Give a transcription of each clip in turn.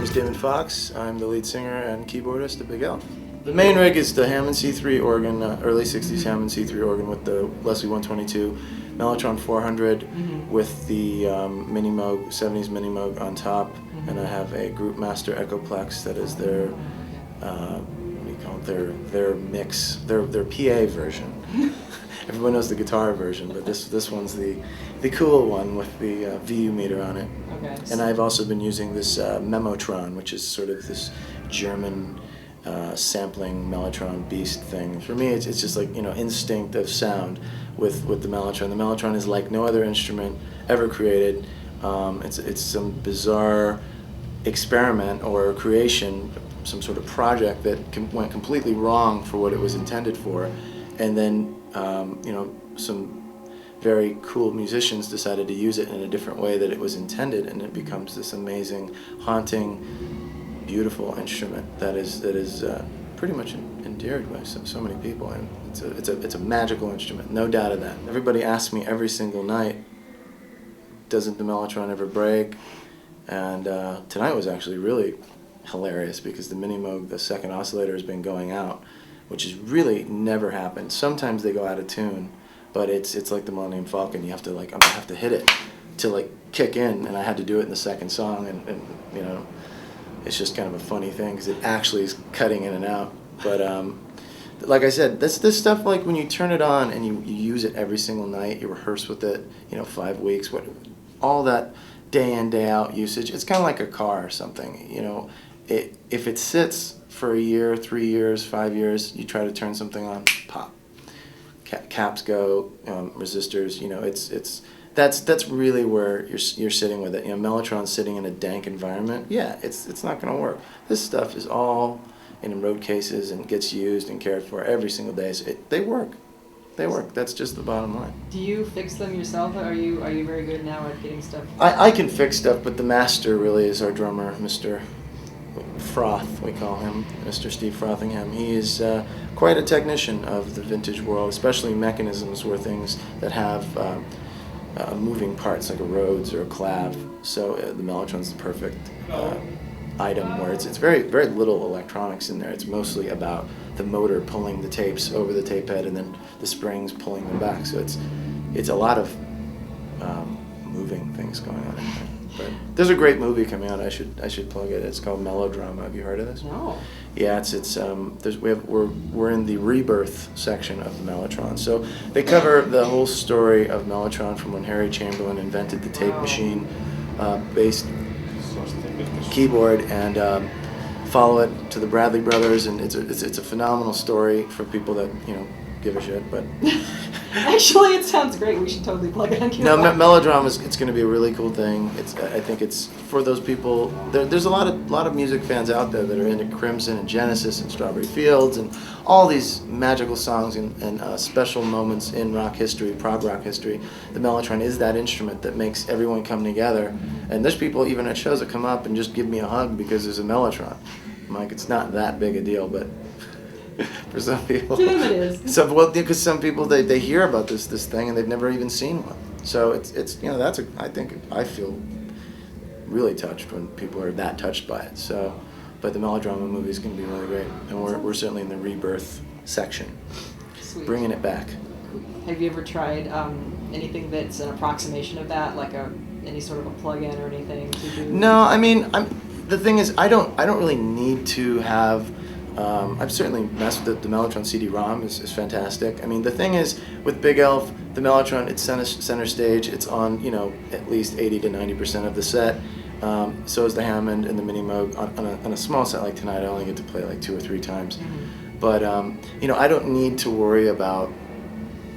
is Damon Fox. I'm the lead singer and keyboardist at Bigelf. The main rig is the Hammond C3 organ, early 60s Hammond C3 organ with the Leslie 122, Mellotron 400 with the Mini Moog, 70s Mini Moog on top, and I have a Group Master Echoplex that is their, what do you call it, their mix, their PA version. Everyone knows the guitar version, but this one's the cool one with the VU meter on it. Okay. And I've also been using this Mellotron, which is sort of this German sampling Mellotron beast thing. For me, it's just like, you know, instinct of sound with the Mellotron. The Mellotron is like no other instrument ever created. It's some bizarre experiment or creation, some sort of project that went completely wrong for what it was intended for, and then you know, some very cool musicians decided to use it in a different way that it was intended, and it becomes this amazing, haunting, beautiful instrument that is pretty much endeared by so many people, and it's a magical instrument, no doubt of that. Everybody asks me every single night, doesn't the Mellotron ever break? And tonight was actually really hilarious because the Mini Moog, the second oscillator, has been going out, which has really never happened. Sometimes they go out of tune, but it's like the Millennium Falcon. You have to I'm gonna have to hit it to like kick in, and I had to do it in the second song, and you know, it's just kind of a funny thing because it actually is cutting in and out. But like I said, this stuff, like when you turn it on and you use it every single night, you rehearse with it, you know, 5 weeks, all that day in day out usage. It's kind of like a car or something, you know. If it sits for a year, 3 years, 5 years, you try to turn something on, pop. Caps go, resistors, you know, that's really where you're sitting with it. You know, Mellotron's sitting in a dank environment. Yeah, it's not going to work. This stuff is all in road cases and gets used and cared for every single day. So they work. They work. That's just the bottom line. Do you fix them yourself, or are you very good now at getting stuff? I can fix stuff, but the master really is our drummer, Mr. Froth, we call him, Mr. Steve Frothingham. He is quite a technician of the vintage world, especially mechanisms where things that have moving parts like a Rhodes or a clav. So the Mellotron's the perfect item where it's very little electronics in there. It's mostly about the motor pulling the tapes over the tape head and then the springs pulling them back. So it's a lot of moving things going on in there. But there's a great movie coming out. I should plug it. It's called Melodrama. Have you heard of this? No. Yeah, we're in the rebirth section of the Mellotron. So they cover the whole story of Mellotron from when Harry Chamberlain invented the tape machine based keyboard, and follow it to the Bradley brothers, and it's a phenomenal story for people that, you know, give a shit, but actually it sounds great. We should totally plug it on. No, Melodrama it's going to be a really cool thing. I think it's for those people. There's a lot of music fans out there that are into Crimson and Genesis and Strawberry Fields and all these magical songs and special moments in rock history, prog rock history. The Mellotron is that instrument that makes everyone come together. And there's people even at shows that come up and just give me a hug because there's a Mellotron. I'm like, it's not that big a deal, but for some people, to them it is. So, well, because some people they hear about this thing and they've never even seen one. So it's you know, I feel really touched when people are that touched by it. So, but the Melodrama movie is going to be really great, and we're certainly in the rebirth section, bringing it back. Have you ever tried anything that's an approximation of that, like any sort of a plug-in or anything to do? No, I mean, the thing is, I don't really need to have. I've certainly messed with the Mellotron CD-ROM is fantastic. I mean, the thing is, with Bigelf, the Mellotron, it's center stage. It's on, you know, at least 80 to 90% of the set. So is the Hammond and the Mini Moog. On a small set like tonight, I only get to play like 2 or 3 times. Mm-hmm. But, you know, I don't need to worry about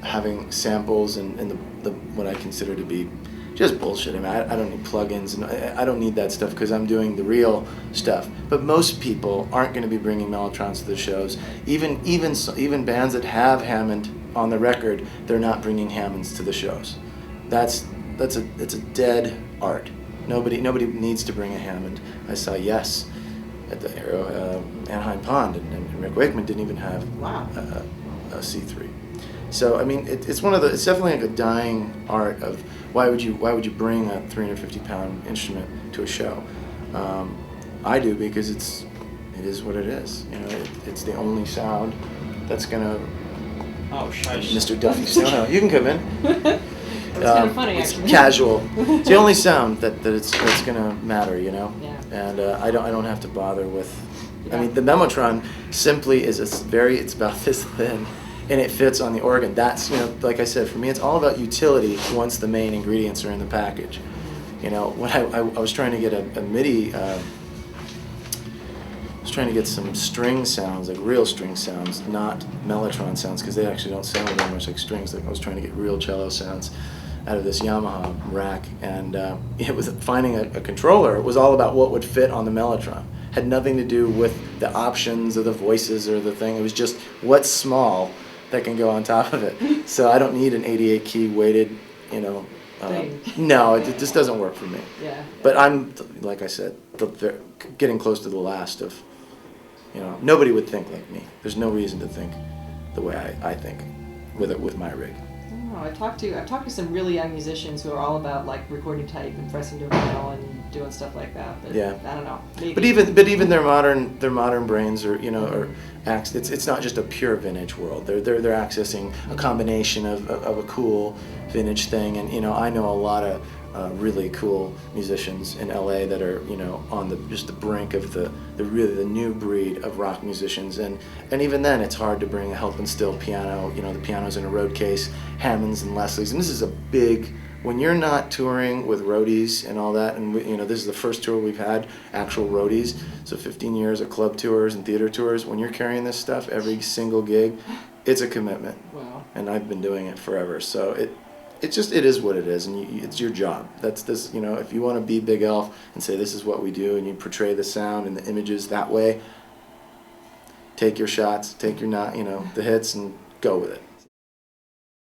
having samples and the what I consider to be just bullshit. I mean, I don't need plugins, and I don't need that stuff because I'm doing the real stuff. But most people aren't going to be bringing Mellotrons to the shows. Even bands that have Hammond on the record, they're not bringing Hammonds to the shows. It's a dead art. Nobody needs to bring a Hammond. I saw Yes at the Anaheim Pond, and Rick Wakeman didn't even have a C3. So I mean, it's definitely like a dying art of why would you bring a 350-pound instrument to a show? I do because it is what it is. You know, it's the only sound that's gonna. Oh, shush. Mr. Duffy, no, you can come in. It's kind of funny, it's actually. casual. It's the only sound that's gonna matter, you know. Yeah. And I don't have to bother with. Yeah. I mean, the Mellotron simply is it's about this thin, and it fits on the organ. That's, you know, like I said, for me, it's all about utility once the main ingredients are in the package. You know, when I was trying to get a MIDI. I was trying to get some string sounds, like real string sounds, not Mellotron sounds, because they actually don't sound very much like strings. Like I was trying to get real cello sounds out of this Yamaha rack, and it was finding a controller. It was all about what would fit on the Mellotron. Had nothing to do with the options or the voices or the thing. It was just what's small that can go on top of it. So I don't need an 88 key weighted, you know. No, it just doesn't work for me. Yeah. But I'm, like I said, getting close to the last of. You know, nobody would think like me. There's no reason to think the way I think with my rig. I don't know. I've talked to some really young musicians who are all about like recording tape and pressing to vinyl and doing stuff like that. But yeah. I don't know. Maybe. But even their modern brains are, you know, it's not just a pure vintage world. They're accessing a combination of a cool vintage thing, and you know, I know a lot of really cool musicians in LA that are, you know, on just the brink of the new breed of rock musicians, and even then it's hard to bring a helping still piano. You know, the piano's in a road case, Hammonds and Leslies, and this is a big. When you're not touring with roadies and all that, and you know, this is the first tour we've had actual roadies, so 15 years of club tours and theater tours. When you're carrying this stuff every single gig, it's a commitment. Wow. And I've been doing it forever, so it is what it is, and it's your job. That's this, you know, if you want to be Bigelf and say this is what we do, and you portray the sound and the images that way, take your shots, take your the hits, and go with it.